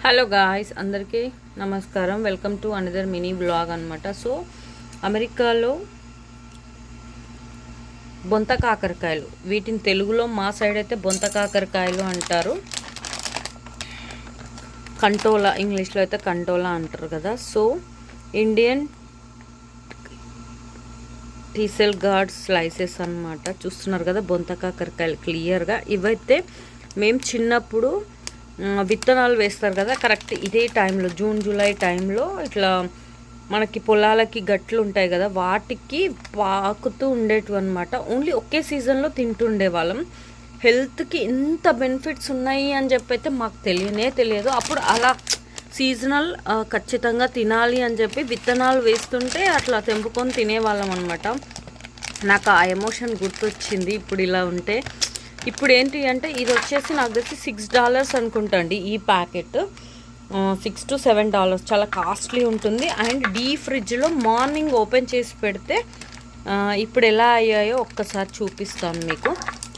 Hello guys, అందరికీ నమస్కారం. Welcome to another mini blog అనమాట. సో అమెరికాలో బొంత కాకరకాయలు, వీటిని తెలుగులో మా సైడ్ అయితే బొంత కాకరకాయలు అంటారు. కంటోలా, ఇంగ్లీష్లో అయితే కంటోలా అంటారు కదా. సో ఇండియన్ టీసెల్ గార్డ్ స్లైసెస్ అనమాట. చూస్తున్నారు కదా బొంత కాకరకాయలు క్లియర్గా. ఇవైతే మేము చిన్నప్పుడు విత్తనాలు వేస్తారు కదా, కరెక్ట్ ఇదే టైంలో జూన్ జూలై టైంలో ఇట్లా మనకి పొలాలకి గట్లు ఉంటాయి కదా, వాటికి పాకుతూ ఉండేటివి అనమాట. ఓన్లీ ఒకే సీజన్లో తింటుండే వాళ్ళం. హెల్త్కి ఎంత బెనిఫిట్స్ ఉన్నాయి అని చెప్పి అయితే మాకు తెలియదు. అప్పుడు అలా సీజనల్ ఖచ్చితంగా తినాలి అని చెప్పి విత్తనాలు వేస్తుంటే అట్లా తెంపుకొని తినేవాళ్ళం అనమాట. నాకు ఆ ఎమోషన్ గుర్తొచ్చింది ఇప్పుడు ఇలా ఉంటే. ఇప్పుడు ఏంటి అంటే ఇది వచ్చేసి నాకు తెలిసి $6 అనుకుంటా అండి ఈ ప్యాకెట్. $6 to $7 చాలా కాస్ట్లీ ఉంటుంది. అండ్ డీ ఫ్రిడ్జ్లో మార్నింగ్ ఓపెన్ చేసి పెడితే ఇప్పుడు ఎలా అయ్యాయో ఒక్కసారి చూపిస్తాను మీకు.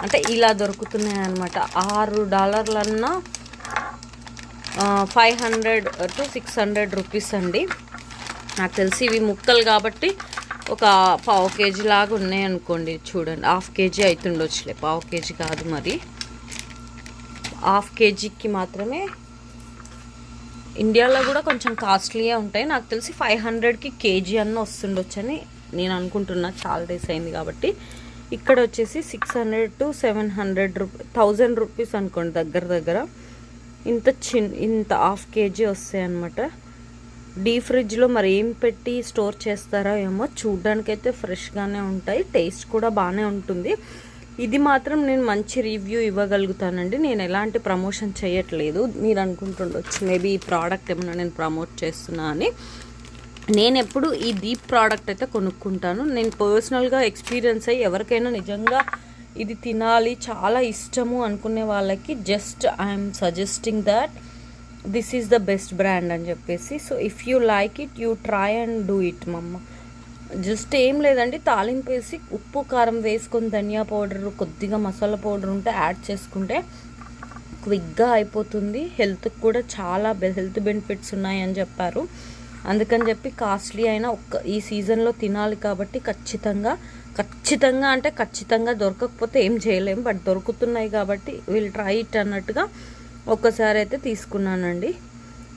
అంటే ఇలా దొరుకుతున్నాయి అనమాట. $6 500 to 600 రూపీస్ అండి. నాకు తెలిసి ఇవి ముక్కలు కాబట్టి ఒక ½ కేజీ లాగా ఉన్నాయి అనుకోండి. చూడండి, ½ కేజీ అవుతుండొచ్చులే, ½ కేజీ కాదు, మరి ½ కేజీకి మాత్రమే. ఇండియాలో కూడా కొంచెం కాస్ట్లీయే ఉంటాయి. నాకు తెలిసి 500కి కేజీ అన్న వస్తుండొచ్చని నేను అనుకుంటున్నా, చాలా డేస్ అయింది కాబట్టి. ఇక్కడ వచ్చేసి 600 to 700 1000 రూపీస్ అనుకోండి దగ్గర. ఇంత ½ కేజీ వస్తాయి అన్నమాట. డీ ఫ్రిడ్జ్లో మరి ఏం పెట్టి స్టోర్ చేస్తారో ఏమో. చూడ్డానికైతే ఫ్రెష్గానే ఉంటాయి, టేస్ట్ కూడా బాగానే ఉంటుంది. ఇది మాత్రం నేను మంచి రివ్యూ ఇవ్వగలుగుతానండి. నేను ఎలాంటి ప్రమోషన్ చేయట్లేదు. మీరు అనుకుంటుండొచ్చు మేబీ ఈ ప్రోడక్ట్ ఏమైనా నేను ప్రమోట్ చేస్తున్నా అని. నేను ఎప్పుడు ఈ డీప్ ప్రోడక్ట్ అయితే కొనుక్కుంటాను. నేను పర్సనల్గా ఎక్స్పీరియన్స్ అయ్యి ఎవరికైనా నిజంగా ఇది తినాలి చాలా ఇష్టము అనుకునే వాళ్ళకి just I'm suggesting that this is the best brand అని చెప్పేసి. So if you like it you try and do it మమ్మ. జస్ట్ ఏం లేదండి, తాలింపు వేసి ఉప్పు కారం వేసుకొని ధనియా పౌడర్ కొద్దిగా మసాలా పౌడర్ ఉంటే యాడ్ చేసుకుంటే క్విక్గా అయిపోతుంది. హెల్త్కి కూడా చాలా హెల్త్ బెనిఫిట్స్ ఉన్నాయని చెప్పారు. అందుకని చెప్పి కాస్ట్లీ అయినా ఈ సీజన్లో తినాలి కాబట్టి ఖచ్చితంగా అంటే ఖచ్చితంగా దొరకకపోతే ఏం చేయలేము. బట్ దొరుకుతున్నాయి కాబట్టి విల్ ట్రై ఇట్ అన్నట్టుగా ఒక్కసారి అయితే తీసుకున్నానండి.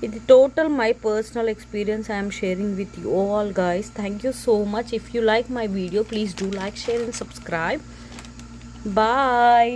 ఇది total my personal experience I'm sharing with you all guys. Thank you so much. If you like my video, please do like, share and subscribe. Bye.